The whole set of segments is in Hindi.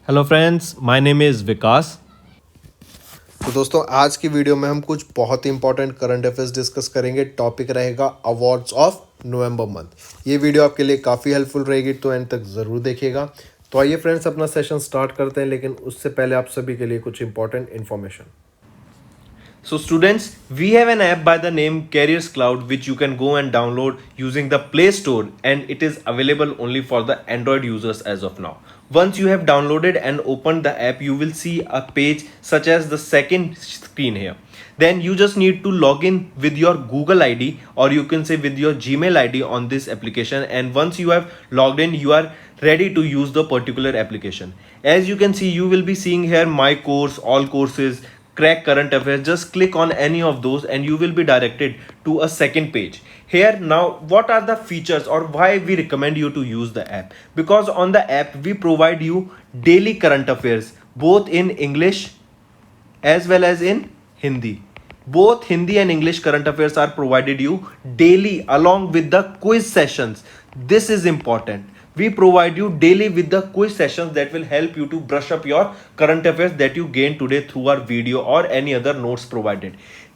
Hello friends, my name is Vikas. तो दोस्तों आज की वीडियो में हम कुछ बहुत ही इंपॉर्टेंट करंट अफेयर्स डिस्कस करेंगे। टॉपिक रहेगा अवार्ड्स ऑफ नवंबर मंथ। ये वीडियो आपके लिए काफ़ी हेल्पफुल रहेगी, तो एंड तक ज़रूर देखिएगा। तो आइए फ्रेंड्स अपना सेशन स्टार्ट करते हैं, लेकिन उससे पहले आप सभी के लिए कुछ important information. So students, we have an app by the name Careers Cloud which you can go and download using the Play Store, and it is available only for the Android users as of now. Once you have downloaded and opened the app, you will see a page such as the second screen here. Then you just need to log in with your Google ID, or you can say with your Gmail ID on this application, and once you have logged in, you are ready to use the particular application. As you can see, you will be seeing here my course, all courses, crack current affairs. Just click on any of those and you will be directed to a second page. Here now, what are the features or why we recommend you to use the app? Because on the app we provide you daily current affairs both in English as well as in Hindi. Both Hindi and English current affairs are provided you daily along with the quiz sessions. This is important. We provide you daily with the quiz sessions that will help you to brush up your current affairs that you gain today through our video or any other notes provided.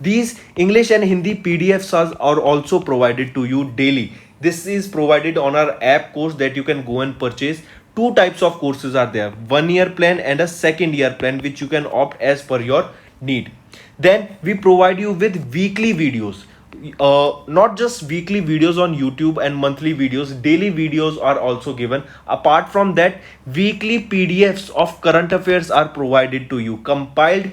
These English and Hindi PDFs are also provided to you daily. This is provided on our app course that you can go and purchase. Two types of courses are there, 1 year plan and a second year plan, which you can opt as per your need. Then we provide you with weekly videos. Not just weekly videos on YouTube and monthly videos, daily videos are also given. Apart from that, weekly PDFs of current affairs are provided to you. Compiled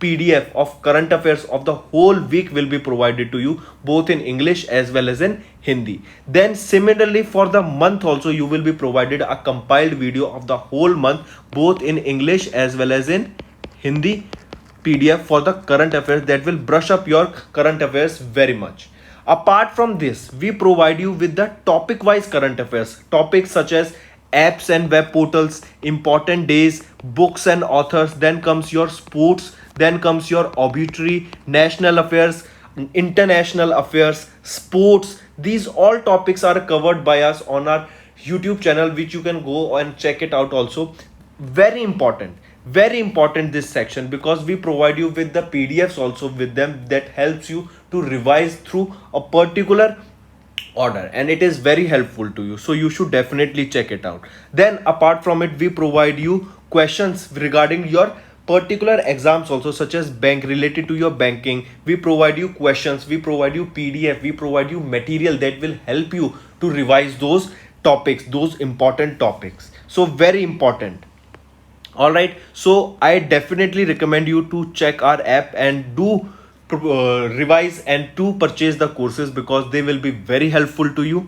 PDF of current affairs of the whole week will be provided to you both in English as well as in Hindi. Then similarly for the month also you will be provided a compiled video of the whole month both in English as well as in Hindi PDF for the current affairs that will brush up your current affairs very much. Apart from this, we provide you with the topic wise current affairs, topics such as apps and web portals, important days, books and authors. Then comes your sports, then comes your obituary, national affairs, international affairs, sports. These all topics are covered by us on our YouTube channel, which you can go and check it out also. Very important, very important this section, because we provide you with the PDFs also with them that helps you to revise through a particular order, and it is very helpful to you, so you should definitely check it out. Then apart from it, we provide you questions regarding your particular exams also, such as bank, related to your banking. We provide you questions, we provide you PDF, we provide you material that will help you to revise those topics, those important topics. So very important. All right, so I definitely recommend you to check our app and do revise and to purchase the courses, because they will be very helpful to you.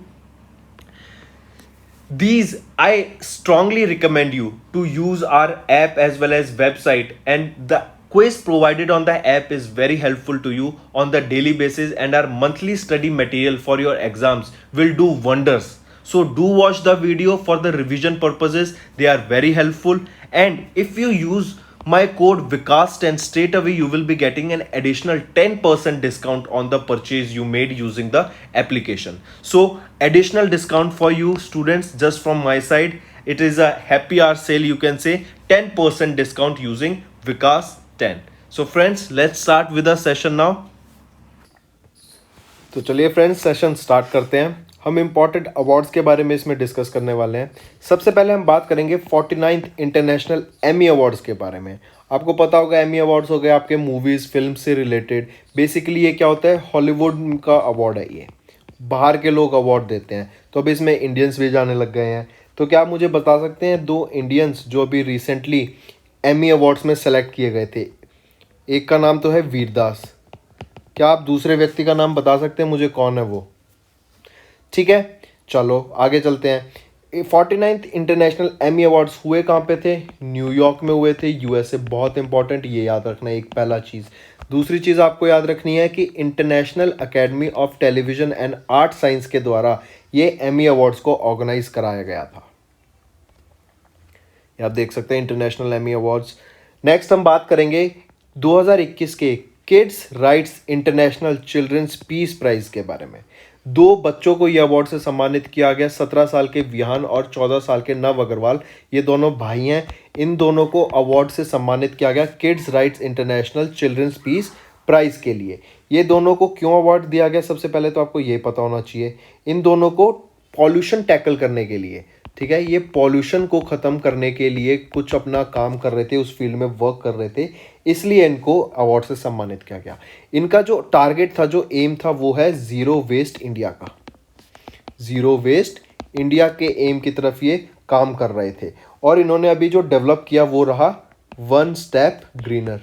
These I strongly recommend you to use our app as well as website, and the quiz provided on the app is very helpful to you on the daily basis, and our monthly study material for your exams will do wonders. So do watch the video for the revision purposes, they are very helpful. And if you use my code Vikas10, straight away you will be getting an additional 10% discount on the purchase you made using the application. So additional discount for you students just from my side. It is a happy hour sale, you can say 10% discount using Vikas10. So friends, let's start with the session now. तो चलिए फ्रेंड्स सेशन स्टार्ट करते हैं। हम इम्पॉर्टेंट अवार्ड्स के बारे में इसमें डिस्कस करने वाले हैं। सबसे पहले हम बात करेंगे 49th इंटरनेशनल एमी अवार्ड्स के बारे में। आपको पता होगा एमी अवार्ड्स हो गए आपके मूवीज़ फिल्म से रिलेटेड। बेसिकली ये क्या होता है, हॉलीवुड का अवार्ड है, ये बाहर के लोग अवार्ड देते हैं। तो अब इसमें इंडियंस भी जाने लग गए हैं। तो क्या आप मुझे बता सकते हैं दो इंडियंस जो अभी रिसेंटली एमी अवार्ड्स में सेलेक्ट किए गए थे? एक का नाम तो है वीरदास। क्या आप दूसरे व्यक्ति का नाम बता सकते हैं मुझे, कौन है वो? ठीक है, चलो आगे चलते हैं। 49th इंटरनेशनल एमी अवार्ड्स हुए कहाँ पे थे? न्यूयॉर्क में हुए थे, यूएसए। बहुत इंपॉर्टेंट, ये याद रखना है, एक पहला चीज़। दूसरी चीज़ आपको याद रखनी है कि international academy of television and art science के द्वारा ये एमी अवार्ड्स को ऑर्गेनाइज कराया गया था। ये आप देख सकते हैं इंटरनेशनल एमी अवार्ड्स। नेक्स्ट हम बात करेंगे 2021 के kids rights international children's peace prize के बारे में। दो बच्चों को यह अवार्ड से सम्मानित किया गया, 17 साल के विहान और 14 साल के नव अग्रवाल, ये दोनों भाई हैं। इन दोनों को अवार्ड से सम्मानित किया गया kids rights international children's peace prize के लिए। ये दोनों को क्यों अवार्ड दिया गया, सबसे पहले तो आपको ये पता होना चाहिए। इन दोनों को पॉल्यूशन टैकल करने के लिए, ठीक है, ये पॉल्यूशन को ख़त्म करने के लिए कुछ अपना काम कर रहे थे, उस फील्ड में वर्क कर रहे थे, इसलिए इनको अवार्ड से सम्मानित किया गया। इनका जो टारगेट था, जो एम था, वो है ज़ीरो वेस्ट इंडिया का। ज़ीरो वेस्ट इंडिया के एम की तरफ ये काम कर रहे थे। और इन्होंने अभी जो डेवलप किया वो रहा वन स्टेप ग्रीनर।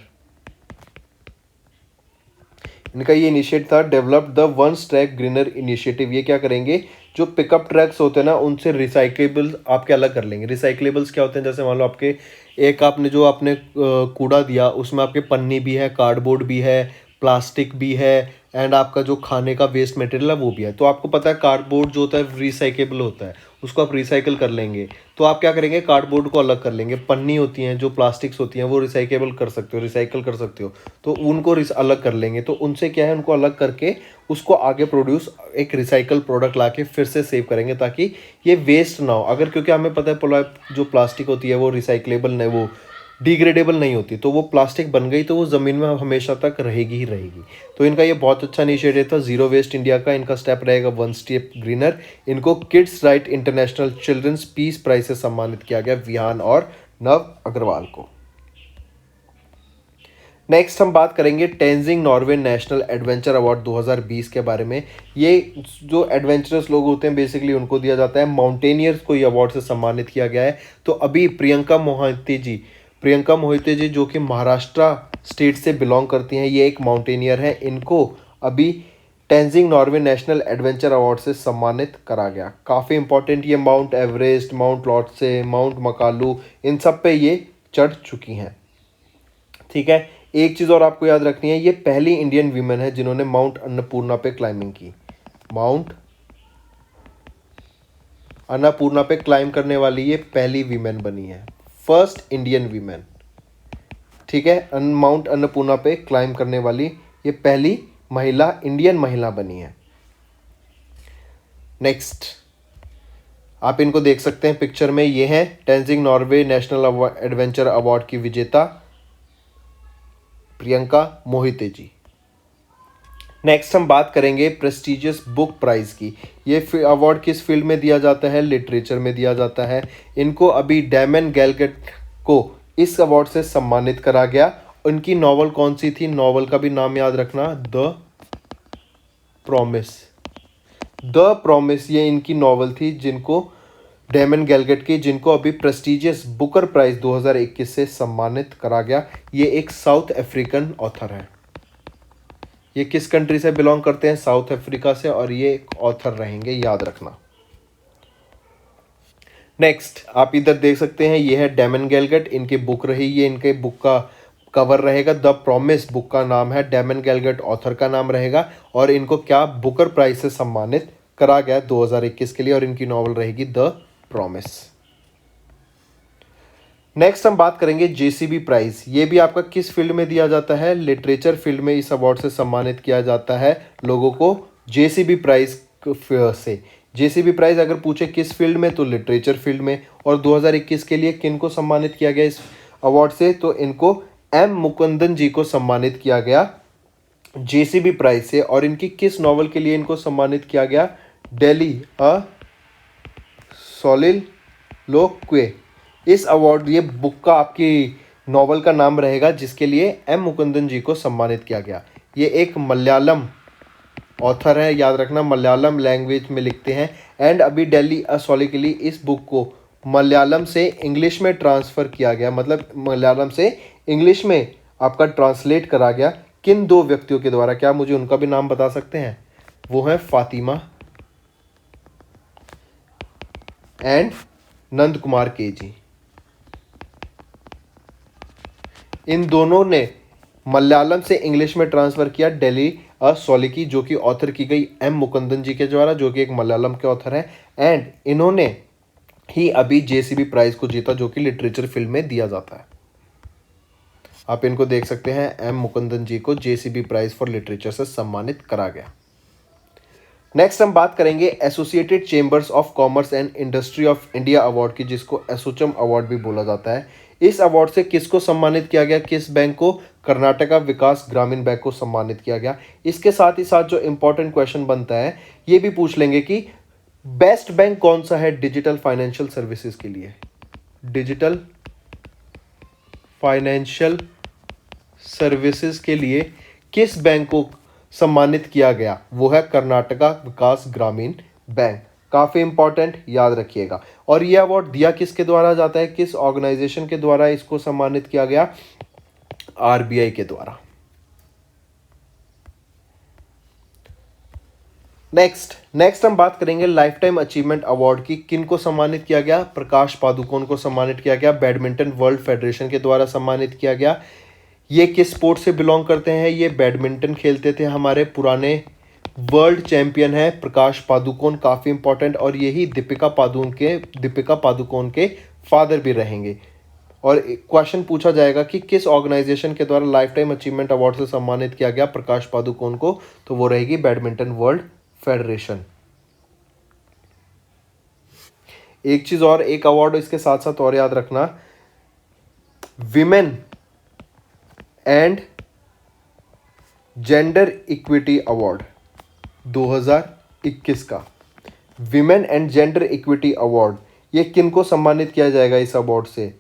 इनका ये इनिशिएटिव था, develop the one step greener initiative. ये क्या करेंगे, जो पिकअप ट्रक्स होते हैं ना, उनसे रिसाइकेबल आपके अलग कर लेंगे। रिसाइकलेबल्स क्या होते हैं, जैसे मान लो आपके एक आपने जो आपने कूड़ा दिया, उसमें आपके पन्नी भी है, कार्डबोर्ड भी है, प्लास्टिक भी है, एंड आपका जो खाने का वेस्ट मटेरियल है वो भी है। तो आपको पता है कार्डबोर्ड जो होता है रिसाइकेबल होता है, उसको आप रिसाइकल कर लेंगे। तो आप क्या करेंगे, कार्डबोर्ड को अलग कर लेंगे। पन्नी होती हैं जो प्लास्टिक्स होती हैं वो रिसाइकेबल कर सकते हो, रिसाइकल कर सकते हो, तो उनको अलग कर लेंगे। तो उनसे क्या है, उनको अलग करके उसको आगे प्रोड्यूस एक रिसाइकल प्रोडक्ट लाके फिर से सेव करेंगे, ताकि ये वेस्ट ना हो। अगर, क्योंकि हमें पता है जो प्लास्टिक होती है वो रिसाइकलेबल नहीं, वो डिग्रेडेबल नहीं होती, तो वो प्लास्टिक बन गई तो वो ज़मीन में हमेशा तक रहेगी ही रहेगी। तो इनका ये बहुत अच्छा इनिशिएटिव था ज़ीरो वेस्ट इंडिया का। इनका स्टेप रहेगा वन स्टेप ग्रीनर। इनको kids right international children's peace prize से सम्मानित किया गया, विहान और नव अग्रवाल को। नेक्स्ट हम बात करेंगे Tenzing Norgay national adventure award 2020 के बारे में। ये जो एडवेंचरस लोग होते हैं बेसिकली उनको दिया जाता है, माउंटेनियर्स को ये अवार्ड से सम्मानित किया गया है। तो अभी प्रियंका मोहिते जी जो कि महाराष्ट्र स्टेट से बिलोंग करती हैं, ये एक माउंटेनियर है। इनको अभी Tenzing Norgay national adventure award से सम्मानित करा गया। काफ़ी इंपॉर्टेंट, ये Mount Everest, Mount Lhotse, Mount Makalu, इन सब पे ये चढ़ चुकी हैं, ठीक है। एक चीज़ और आपको याद रखनी है, ये पहली इंडियन वीमेन है जिन्होंने माउंट अन्नपूर्णा पे क्लाइंबिंग की। माउंट अन्नपूर्णा पे क्लाइंब करने वाली ये पहली वीमेन बनी है, फर्स्ट इंडियन वीमेन, ठीक है। माउंट अन्नपूर्णा पे क्लाइंब करने वाली ये पहली महिला, इंडियन महिला बनी है। नेक्स्ट आप इनको देख सकते हैं पिक्चर में, ये हैं Tenzing Norgay national adventure award की विजेता प्रियंका मोहिते जी। नेक्स्ट हम बात करेंगे प्रेस्टिजियस बुक प्राइज़ की। ये अवार्ड किस फील्ड में दिया जाता है, लिटरेचर में दिया जाता है। इनको अभी डैमन गैलगेट को इस अवार्ड से सम्मानित करा गया। उनकी नॉवल कौन सी थी, नॉवल का भी नाम याद रखना, द प्रॉमिस। द प्रॉमिस ये इनकी नॉवल थी, जिनको डैमन गैलगेट की, जिनको अभी प्रेस्टिजियस बुकर प्राइज़ 2021 से सम्मानित करा गया। ये एक साउथ अफ्रीकन ऑथर है। ये किस कंट्री से बिलोंग करते हैं, साउथ अफ्रीका से, और ये एक ऑथर रहेंगे, याद रखना। नेक्स्ट आप इधर देख सकते हैं, ये है डैमन गैलगेट, इनकी बुक रही, ये इनके बुक का कवर रहेगा। द प्रॉमिस बुक का नाम है, डैमन गैलगेट ऑथर का नाम रहेगा, और इनको क्या बुकर प्राइज से सम्मानित करा गया 2021 के लिए, और इनकी नॉवल रहेगी द प्रॉमिस। नेक्स्ट हम बात करेंगे जेसीबी प्राइज। ये भी आपका किस फील्ड में दिया जाता है, लिटरेचर फील्ड में इस अवार्ड से सम्मानित किया जाता है लोगों को जेसीबी प्राइज से। जेसीबी प्राइज अगर पूछे किस फील्ड में, तो लिटरेचर फील्ड में। और 2021 के लिए किन को सम्मानित किया गया इस अवार्ड से, तो इनको एम मुकुंदन जी को सम्मानित किया गया जेसीबी प्राइज से। और इनकी किस नॉवल के लिए इनको सम्मानित किया गया, डेली अ सोलिलोक्वे। इस अवार्ड, ये बुक का आपकी नॉवल का नाम रहेगा, जिसके लिए एम मुकुंदन जी को सम्मानित किया गया। ये एक मलयालम ऑथर है, याद रखना, मलयालम लैंग्वेज में लिखते हैं। एंड अभी डेली अ सोलिकली इस बुक को मलयालम से इंग्लिश में ट्रांसफ़र किया गया, मतलब मलयालम से इंग्लिश में आपका ट्रांसलेट करा गया। किन दो व्यक्तियों के द्वारा, क्या मुझे उनका भी नाम बता सकते हैं, वो है फातिमा एंड नंद कुमार के जी। इन दोनों ने मलयालम से इंग्लिश में ट्रांसफ़र किया डेली अ सोलिकी, जो कि ऑथर की गई एम मुकुंदन जी के द्वारा, जो कि एक मलयालम के ऑथर हैं। एंड इन्होंने ही अभी जेसीबी प्राइज़ को जीता, जो कि लिटरेचर फील्ड में दिया जाता है। आप इनको देख सकते हैं, एम मुकुंदन जी को जेसीबी प्राइज़ फॉर लिटरेचर से सम्मानित करा गया। नेक्स्ट हम बात करेंगे associated chambers of commerce and industry of India award की, जिसको एसोचम अवार्ड भी बोला जाता है। इस अवार्ड से किसको सम्मानित किया गया, किस बैंक को, कर्नाटका विकास ग्रामीण बैंक को सम्मानित किया गया। इसके साथ ही साथ जो इंपॉर्टेंट क्वेश्चन बनता है ये भी पूछ लेंगे कि बेस्ट बैंक कौन सा है डिजिटल फाइनेंशियल सर्विसेज के लिए। डिजिटल फाइनेंशियल सर्विसेज के लिए किस बैंक को सम्मानित किया गया, वो है कर्नाटका विकास ग्रामीण बैंक। काफ़ी इंपॉर्टेंट, याद रखिएगा। और ये अवार्ड दिया किसके द्वारा जाता है, किस ऑर्गेनाइजेशन के द्वारा इसको सम्मानित किया गया, आरबीआई के द्वारा। नेक्स्ट हम बात करेंगे लाइफ टाइम अचीवमेंट अवार्ड की। किनको सम्मानित किया गया, प्रकाश पादुकोण को सम्मानित किया गया, बैडमिंटन वर्ल्ड फेडरेशन के द्वारा सम्मानित किया गया। ये किस स्पोर्ट से बिलोंग करते हैं, ये बैडमिंटन खेलते थे, हमारे पुराने वर्ल्ड चैंपियन है प्रकाश पादुकोण, काफ़ी इंपॉर्टेंट। और यही दीपिका पादुकोण के फादर भी रहेंगे। और क्वेश्चन पूछा जाएगा कि किस ऑर्गेनाइजेशन के द्वारा लाइफ टाइम अचीवमेंट अवार्ड से सम्मानित किया गया प्रकाश पादुकोण को, तो वो रहेगी बैडमिंटन वर्ल्ड फेडरेशन। एक चीज और, एक अवार्ड इसके साथ साथ और याद रखना, women and gender equity award 2021 का। Women and gender equity award ये किनको सम्मानित किया जाएगा इस अवार्ड से,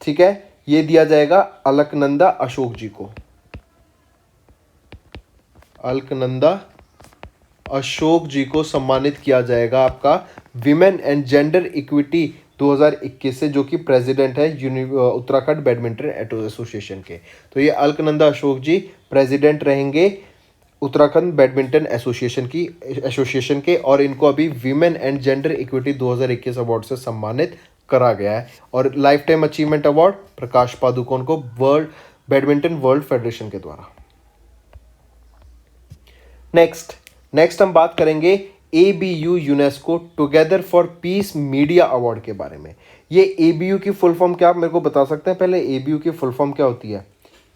ठीक है, ये दिया जाएगा अलकनंदा अशोक जी को। अलकनंदा अशोक जी को सम्मानित किया जाएगा आपका विमेन एंड जेंडर इक्विटी 2021 से, जो कि प्रेसिडेंट है उत्तराखंड बैडमिंटन एसोसिएशन के। तो ये अलकनंदा अशोक जी प्रेसिडेंट रहेंगे उत्तराखंड बैडमिंटन एसोसिएशन के, और इनको अभी women and gender equity 2021 award से सम्मानित करा गया है। और life time achievement award Prakash Padukone को बैडमिंटन वर्ल्ड फेडरेशन के द्वारा। नेक्स्ट हम बात करेंगे ABU UNESCO together for peace media award के बारे में। ये ABU की फुल फॉर्म क्या, आप मेरे को बता सकते हैं पहले ABU की फुल फॉर्म क्या होती है?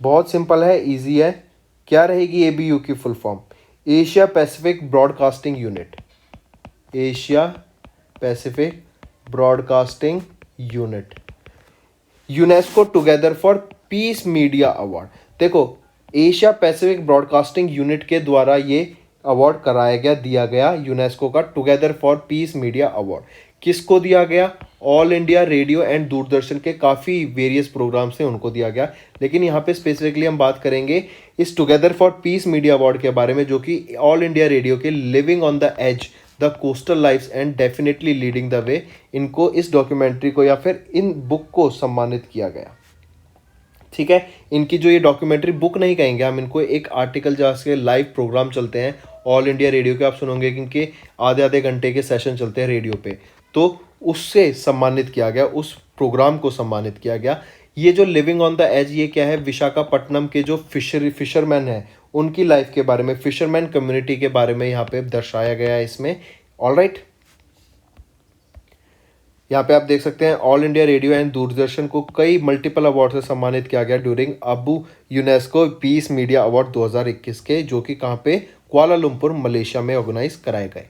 बहुत सिंपल है, इजी है। क्या रहेगी ABU की full form? Asia Pacific broadcasting unit. Asia Pacific broadcasting unit, UNESCO together for peace media award. देखो, एशिया पैसिफिक ब्रॉडकास्टिंग यूनिट के द्वारा ये अवार्ड कराया गया, दिया गया यूनेस्को का together for peace media award. किसको दिया गया? All India radio and Doordarshan के काफ़ी वेरियस प्रोग्राम्स थे उनको दिया गया, लेकिन यहाँ पे स्पेसिफिकली हम बात करेंगे इस together for peace media award के बारे में, जो कि ऑल इंडिया रेडियो के living on the edge the coastal lifes and definitely leading the way, इनको इस डॉक्यूमेंट्री को या फिर इन बुक को सम्मानित किया गया। ठीक है, इनकी जो ये डॉक्यूमेंट्री बुक नहीं कहेंगे हम इनको, एक आर्टिकल जहाँ से लाइव प्रोग्राम चलते हैं ऑल इंडिया रेडियो के, आप सुनोगे कि इनके आधे आधे घंटे के सेशन चलते हैं रेडियो पे, तो उससे सम्मानित किया गया, उस प्रोग्राम को सम्मानित किया गया। ये जो लिविंग ऑन द एज, ये क्या है? विशाखापट्टनम के जो फिशरमैन हैं उनकी लाइफ के बारे में, फिशरमैन कम्युनिटी के बारे में यहाँ पे दर्शाया गया है इसमें। ऑलराइट, यहाँ पे आप देख सकते हैं all India radio and Doordarshan को कई मल्टीपल अवार्ड से सम्मानित किया गया during ABU UNESCO peace media award 2021 के, जो कि कहाँ पे? कुआलालंपुर मलेशिया में ऑर्गेनाइज कराए गए।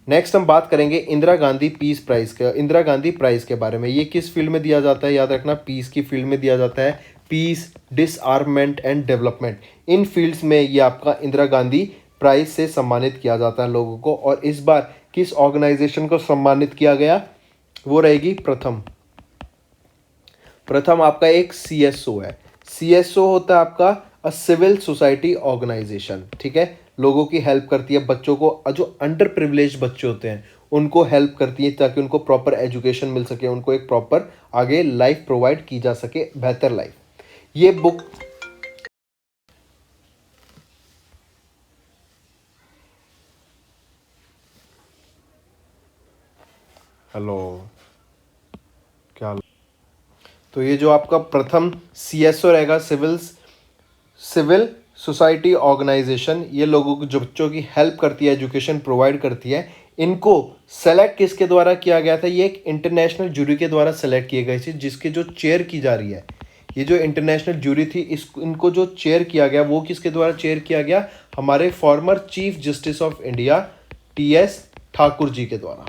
नेक्स्ट हम बात करेंगे इंदिरा गांधी पीस प्राइज के, इंदिरा गांधी प्राइज के बारे में। ये किस फील्ड में दिया जाता है? याद रखना, पीस की फील्ड में दिया जाता है, peace, disarmament and development, in fields में ये आपका इंदिरा गांधी प्राइज से सम्मानित किया जाता है लोगों को। और इस बार किस ऑर्गेनाइजेशन को सम्मानित किया गया? वो रहेगी प्रथम आपका एक CSO है। CSO होता है आपका अ सिविल सोसाइटी ऑर्गेनाइजेशन, ठीक है, लोगों की हेल्प करती है, बच्चों को, जो अंडर प्रिविलेज बच्चे होते हैं उनको हेल्प करती है ताकि उनको प्रॉपर एजुकेशन मिल सके, उनको एक प्रॉपर आगे लाइफ प्रोवाइड की जा सके, बेहतर लाइफ। ये बुक हेलो क्या, तो ये जो आपका प्रथम CSO रहेगा, सिविल सोसाइटी ऑर्गेनाइजेशन, ये लोगों को, जो बच्चों की हेल्प करती है, एजुकेशन प्रोवाइड करती है, इनको सेलेक्ट किसके द्वारा किया गया था? ये एक इंटरनेशनल जूरी के द्वारा सेलेक्ट किए गए थे, जिसके जो चेयर की जा रही है, ये जो इंटरनेशनल जूरी थी, इनको जो चेयर किया गया, वो किसके द्वारा चेयर किया गया? हमारे former chief justice of India TS Thakur ji के द्वारा।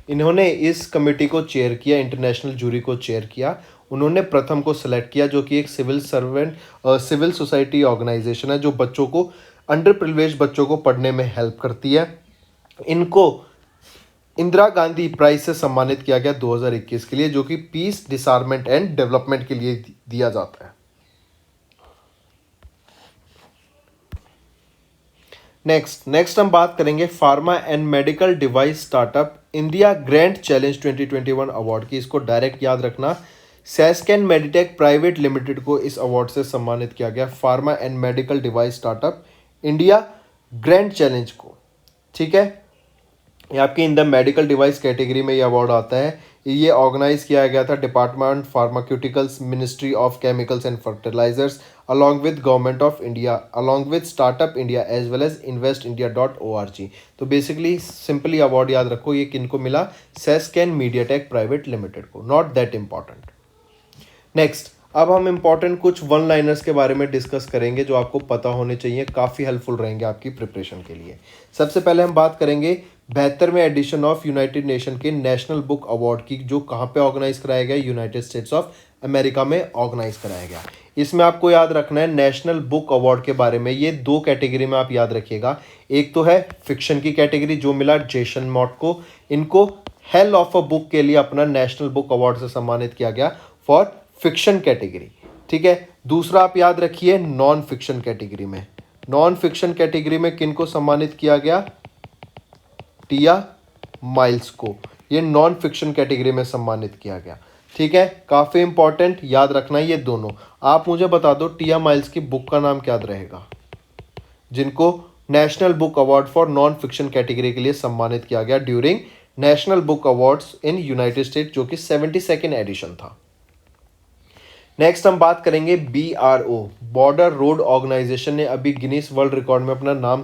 इन्होंने इस कमेटी को चेयर किया, इंटरनेशनल जूरी को चेयर किया। उन्होंने प्रथम को सिलेक्ट किया जो कि एक सिविल सोसाइटी ऑर्गेनाइजेशन है जो बच्चों को, अंडर प्रिविलेज बच्चों को पढ़ने में हेल्प करती है। इनको इंदिरा गांधी प्राइज से सम्मानित किया गया 2021 के लिए, जो कि पीस, डिसआर्मेंट एंड डेवलपमेंट के लिए दिया जाता है। नेक्स्ट हम बात करेंगे pharma and medical device startup India grand challenge 2021 award की। इसको डायरेक्ट याद रखना, सैस्कैन मेडिटेक प्राइवेट लिमिटेड को इस अवार्ड से सम्मानित किया गया, pharma and medical device startup India grand challenge को। ठीक है, ये आपकी in the medical device category में ये अवार्ड आता है। ये ऑर्गेनाइज किया गया था department pharmaceuticals, ministry of chemicals and fertilisers along with government of India, along with startup India as well as investindia.org। तो बेसिकली सिंपली अवार्ड याद रखो, ये किनको मिला? सैस्कैन मीडियाटेक प्राइवेट लिमिटेड को। Not that important. नेक्स्ट, अब हम इंपॉर्टेंट कुछ वन लाइनर्स के बारे में डिस्कस करेंगे जो आपको पता होने चाहिए, काफ़ी हेल्पफुल रहेंगे आपकी प्रिपरेशन के लिए। सबसे पहले हम बात करेंगे 72वें एडिशन ऑफ यूनाइटेड नेशन के नेशनल बुक अवार्ड की, जो कहाँ पे ऑर्गेनाइज कराया गया? यूनाइटेड स्टेट्स ऑफ अमेरिका में ऑर्गेनाइज कराया गया। इसमें आपको याद रखना है नेशनल बुक अवार्ड के बारे में, ये दो कैटेगरी में आप याद रखिएगा। एक तो है फिक्शन की कैटेगरी जो मिला जेसन मॉट को, इनको हेल ऑफ अ बुक के लिए अपना नेशनल बुक अवार्ड से सम्मानित किया गया फॉर फिक्शन कैटेगरी। ठीक है, दूसरा आप याद रखिए नॉन फिक्शन कैटेगरी में, नॉन फिक्शन कैटेगरी में किनको सम्मानित किया गया? टिया माइल्स को, ये नॉन फिक्शन कैटेगरी में सम्मानित किया गया। ठीक है, काफ़ी इंपॉर्टेंट, याद रखना ये दोनों। आप मुझे बता दो टिया माइल्स की बुक का नाम क्या रहेगा जिनको national book award for non fiction category के लिए सम्मानित किया गया during national book awards in United state, जो कि 72nd एडिशन था। नेक्स्ट हम बात करेंगे BRO, बॉर्डर रोड ऑर्गेनाइजेशन ने अभी गिनीज वर्ल्ड रिकॉर्ड में अपना नाम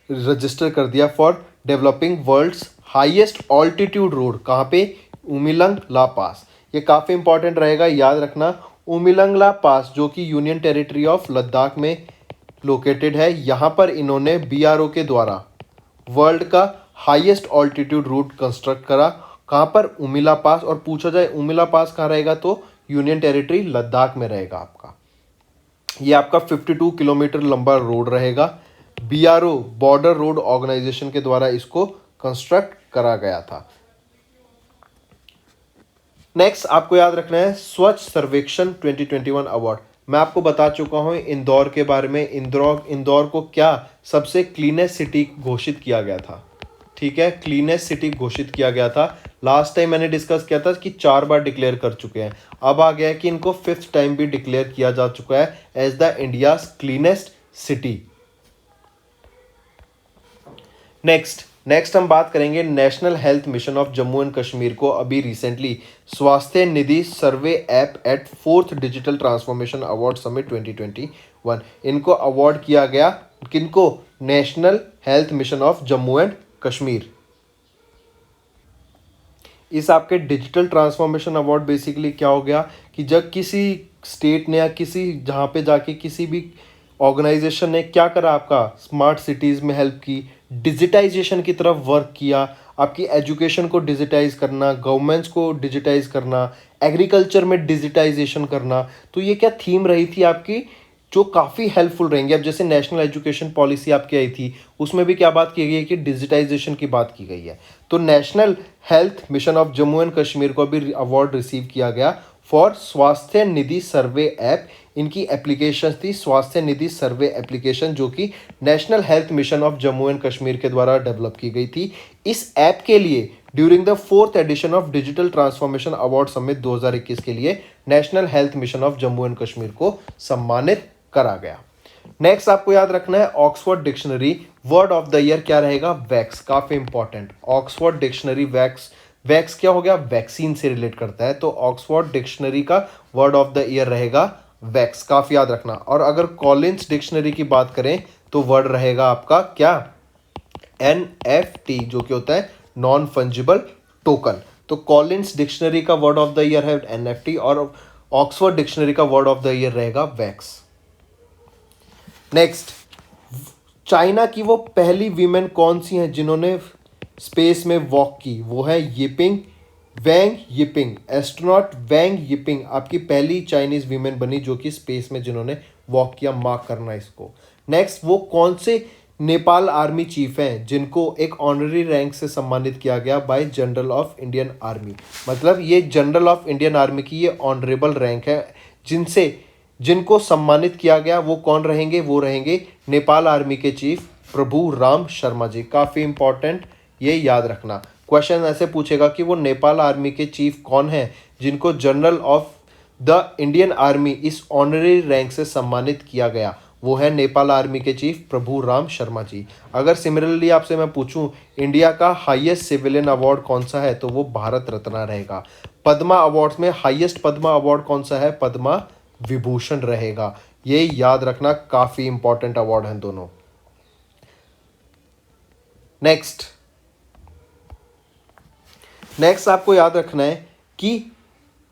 रजिस्टर कर दिया for developing world's highest altitude road. कहाँ पे? उमिलंग ला पास। ये काफ़ी इंपॉर्टेंट रहेगा, याद रखना। उमिलंग ला पास जो कि यूनियन टेरिटरी ऑफ लद्दाख में लोकेटेड है, यहाँ पर इन्होंने BRO के द्वारा वर्ल्ड का हाईएस्ट ऑल्टीट्यूड रूट कंस्ट्रक्ट करा। कहाँ पर? उमिला पास। और पूछा जाए उमिला पास कहाँ रहेगा तो यूनियन टेरिटरी लद्दाख में रहेगा आपका। ये आपका 52 किलोमीटर लंबा रोड रहेगा। BRO बॉर्डर रोड ऑर्गेनाइजेशन के द्वारा इसको कंस्ट्रक्ट करा गया था। नेक्स्ट आपको याद रखना है स्वच्छ सर्वेक्षण 2021 अवार्ड। मैं आपको बता चुका हूं इंदौर के बारे में। इंदौर को क्या सबसे क्लीनेस्ट सिटी घोषित किया गया था? ठीक है, क्लीनेस्ट सिटी घोषित किया गया था। लास्ट टाइम मैंने डिस्कस किया था कि 4 बार डिक्लेयर कर चुके हैं, अब आ गया है कि इनको 5th टाइम भी डिक्लेयर किया जा चुका है as the India's cleanest city. Next हम बात करेंगे national health mission of Jammu and Kashmir को अभी recently Swasthya Nidhi survey app at 4th digital transformation award summit 2021। इनको अवार्ड किया गया, किनको? National health mission of Jammu and Kashmir. इस आपके डिजिटल ट्रांसफॉर्मेशन अवार्ड बेसिकली क्या हो गया कि जब किसी स्टेट ने या किसी जहाँ पे जाके किसी भी ऑर्गेनाइजेशन ने क्या करा, आपका स्मार्ट सिटीज़ में हेल्प की, डिजिटाइजेशन की तरफ वर्क किया, आपकी एजुकेशन को डिजिटाइज करना, गवर्नमेंट्स को डिजिटाइज करना, एग्रीकल्चर में डिजिटाइजेशन करना। तो ये क्या थीम रही थी आपकी जो काफ़ी हेल्पफुल रहेंगी। अब जैसे नेशनल एजुकेशन पॉलिसी आपकी आई थी, उसमें भी क्या बात की गई है कि डिजिटाइजेशन की बात की गई है। तो national health mission of Jammu and Kashmir को भी अवार्ड रिसीव किया गया फॉर स्वास्थ्य निधि सर्वे ऐप। इनकी एप्लीकेशन थी स्वास्थ्य निधि सर्वे एप्लीकेशन, जो कि national health mission of Jammu and Kashmir के द्वारा डेवलप की गई थी। इस ऐप के लिए during the 4th edition of digital transformation award summit 2021 के लिए national health mission of Jammu and Kashmir को सम्मानित करा गया। नेक्स्ट आपको याद रखना है Oxford dictionary word of the year क्या रहेगा? वैक्स। काफी important, Oxford dictionary vax. Vax क्या हो गया? वैक्सीन से रिलेट करता है, तो ऑक्सफोर्ड डिक्शनरी का वर्ड ऑफ द ईयर रहेगा वैक्स। काफी याद रखना। और अगर कॉलिंस डिक्शनरी की बात करें तो वर्ड रहेगा आपका क्या? NFT, जो कि होता है नॉन फंजिबल टोकन। तो कॉलिंस डिक्शनरी का वर्ड ऑफ द ईयर है NFT और ऑक्सफोर्ड डिक्शनरी का वर्ड ऑफ द ईयर रहेगा वैक्स। नेक्स्ट चाइना की वो पहली वीमेन कौन सी हैं जिन्होंने स्पेस में वॉक की? वो है यिपिंग, वैंग यिपिंग, एस्ट्रोनॉट वैंग यिपिंग आपकी पहली चाइनीज वीमेन बनी जो कि स्पेस में जिन्होंने वॉक किया। मार्क करना इसको। नेक्स्ट, वो कौन से नेपाल आर्मी चीफ हैं जिनको एक ऑनररी रैंक से सम्मानित किया गया bye general of Indian army? मतलब ये जनरल ऑफ इंडियन आर्मी की ये ऑनरेबल रैंक है जिनसे जिनको सम्मानित किया गया। वो कौन रहेंगे? वो रहेंगे नेपाल आर्मी के चीफ प्रभु राम शर्मा जी। काफ़ी इंपॉर्टेंट, ये याद रखना। क्वेश्चन ऐसे पूछेगा कि वो नेपाल आर्मी के चीफ कौन है जिनको general of the Indian army इस ऑनररी रैंक से सम्मानित किया गया? वो है नेपाल आर्मी के चीफ प्रभु राम शर्मा जी। अगर सिमिलरली आपसे मैं पूछूं इंडिया का हाईएस्ट सिविलियन अवार्ड कौन सा है तो वो भारत रत्न रहेगा। पद्मा अवार्ड्स में हाईएस्ट पद्मा अवार्ड कौन सा है? पद्मा विभूषण रहेगा। ये याद रखना, काफी इंपॉर्टेंट अवार्ड हैं दोनों। नेक्स्ट आपको याद रखना है कि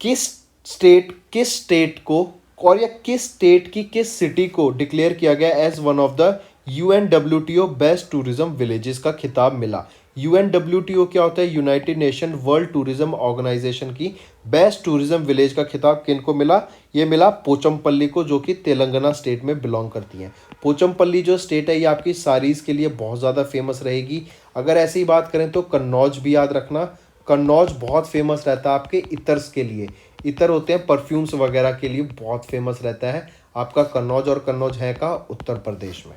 किस स्टेट को और या किस स्टेट की किस सिटी को डिक्लेयर किया गया as one of the UNWTO best tourism villages का खिताब मिला। UNWTO क्या होता है? United Nation World Tourism Organisation की बेस्ट टूरिज्म विलेज का खिताब किनको मिला? ये मिला पोचमपल्ली को, जो कि तेलंगाना स्टेट में बिलोंग करती हैं। पोचमपल्ली जो स्टेट है ये आपकी साड़ीज़ के लिए बहुत ज़्यादा फेमस रहेगी। अगर ऐसी बात करें तो कन्नौज भी याद रखना। कन्नौज बहुत फेमस रहता है आपके इतर्स के लिए। इतर होते हैं परफ्यूम्स वगैरह के लिए, बहुत फेमस रहता है आपका कन्नौज। और कन्नौज है का उत्तर प्रदेश में।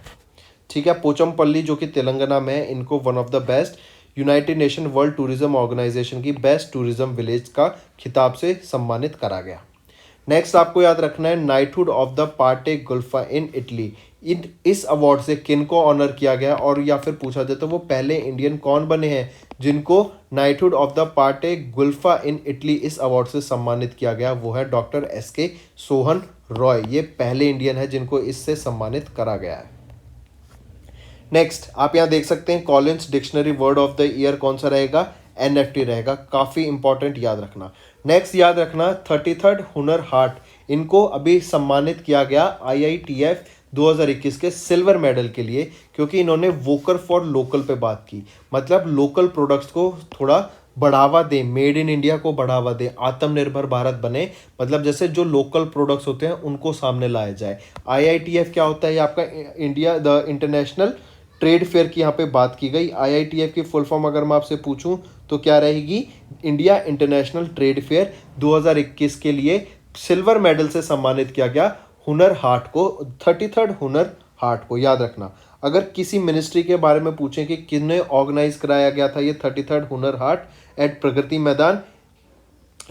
ठीक है, पोचमपल्ली जो कि तेलंगाना में है, इनको one of the best United Nation World Tourism Organisation की बेस्ट टूरिज्म विलेज का खिताब से सम्मानित करा गया। नेक्स्ट आपको याद रखना है नाइटहुड ऑफ द पार्टे गुल्फा इन इटली। इस अवार्ड से किन को ऑनर किया गया? और या फिर पूछा जाए तो वो पहले इंडियन कौन बने हैं जिनको नाइटहुड ऑफ द पार्टे गुल्फा इन इटली इस अवार्ड से सम्मानित किया गया? वो है डॉक्टर SK सोहन रॉय। ये पहले इंडियन है जिनको इससे सम्मानित करा गया है। नेक्स्ट आप यहाँ देख सकते हैं Collins dictionary word of the year कौन सा रहेगा? NFT रहेगा। काफ़ी इंपॉर्टेंट, याद रखना। नेक्स्ट याद रखना 33rd हुनर हाट, इनको अभी सम्मानित किया गया IITF 2021 के सिल्वर मेडल के लिए, क्योंकि इन्होंने वोकर फॉर लोकल पे बात की। मतलब लोकल प्रोडक्ट्स को थोड़ा बढ़ावा दें, मेड इन इंडिया को बढ़ावा दें, आत्मनिर्भर भारत बने। मतलब जैसे जो लोकल प्रोडक्ट्स होते हैं उनको सामने लाया जाए। IITF क्या होता है? ये आपका India the international trade fair की यहाँ पे बात की गई। IITF की फुल फॉर्म अगर मैं आपसे पूछूं तो क्या रहेगी? इंडिया इंटरनेशनल ट्रेड फेयर 2021 के लिए सिल्वर मेडल से सम्मानित किया गया हुनर हाट को, 33rd हुनर हाट को। याद रखना, अगर किसी मिनिस्ट्री के बारे में पूछें कि किन्हें ऑर्गेनाइज कराया गया था ये 33rd हुनर हाट एट प्रगति मैदान,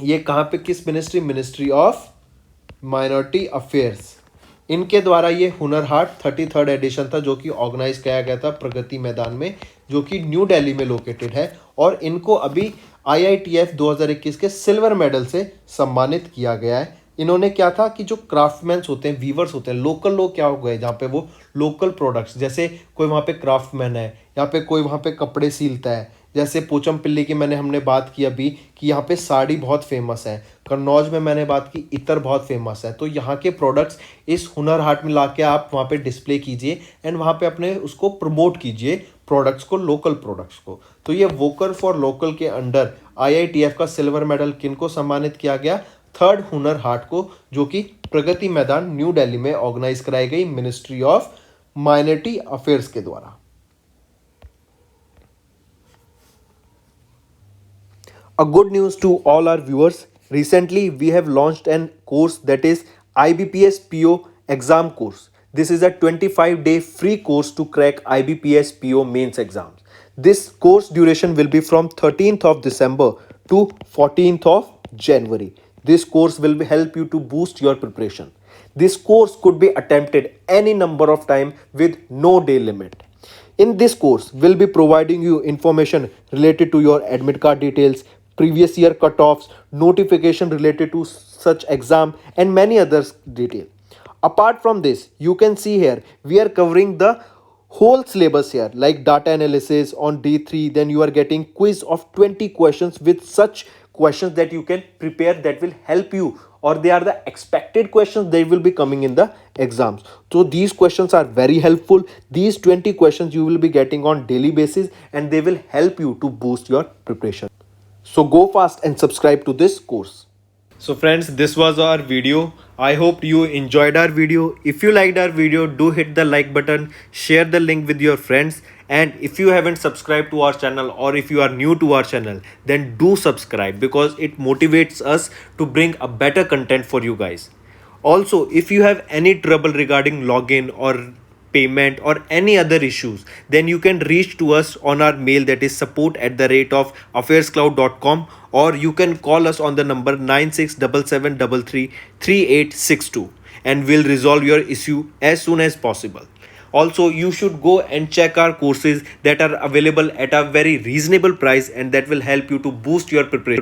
ये कहाँ पे, किस ministry? Ministry of minority affairs. इनके द्वारा ये हुनर हाट 33rd एडिशन था जो कि ऑर्गेनाइज किया गया था प्रगति मैदान में, जो कि न्यू दिल्ली में लोकेटेड है। और इनको अभी IITF 2021 के सिल्वर मेडल से सम्मानित किया गया है। इन्होंने क्या था कि जो क्राफ्टमैन्स होते हैं, वीवर्स होते हैं, लोकल लोग क्या हो गए जहाँ पे वो लोकल प्रोडक्ट्स, जैसे कोई वहाँ पे क्राफ्टमैन है, यहाँ पे कोई वहाँ पे कपड़े सीलता है। जैसे पोचमपल्ली की हमने बात की अभी कि यहाँ पे साड़ी बहुत फेमस है। कन्नौज में मैंने बात की इतर बहुत फेमस है। तो यहाँ के प्रोडक्ट्स इस हुनर हाट में लाके आप वहाँ पे डिस्प्ले कीजिए एंड वहाँ पे अपने उसको प्रमोट कीजिए प्रोडक्ट्स को, लोकल प्रोडक्ट्स को। तो ये वोकल फॉर लोकल के अंडर IITF का सिल्वर मेडल किन को सम्मानित किया गया? 3rd हुनर हाट को, जो कि प्रगति मैदान न्यू दिल्ली में ऑर्गेनाइज कराई गई मिनिस्ट्री ऑफ माइनॉरिटी अफेयर्स के द्वारा। A good news to all our viewers. Recently, we have launched a course that is IBPS PO exam course. This is a 25-day free course to crack IBPS PO mains exams. This course duration will be from 13th of December to 14th of January. This course will help you to boost your preparation. This course could be attempted any number of time with no day limit. In this course, we'll be providing you information related to your admit card details, previous year cutoffs, notification related to such exam and many other details. Apart from this, you can see here, we are covering the whole syllabus here, like data analysis on D3, then you are getting quiz of 20 questions with such questions that you can prepare that will help you or they are the expected questions that will be coming in the exams. So these questions are very helpful. These 20 questions you will be getting on daily basis and they will help you to boost your preparation. So go fast and subscribe to this course. So friends, this was our video. I hope you enjoyed our video. If you liked our video, do hit the like button, share the link with your friends, and if you haven't subscribed to our channel or if you are new to our channel, then do subscribe because it motivates us to bring a better content for you guys. Also, if you have any trouble regarding login or payment or any other issues, then you can reach to us on our mail, that is support@affairscloud.com, or you can call us on the number 9677333862 and we'll resolve your issue as soon as possible. Also, you should go and check our courses that are available at a very reasonable price and that will help you to boost your preparation.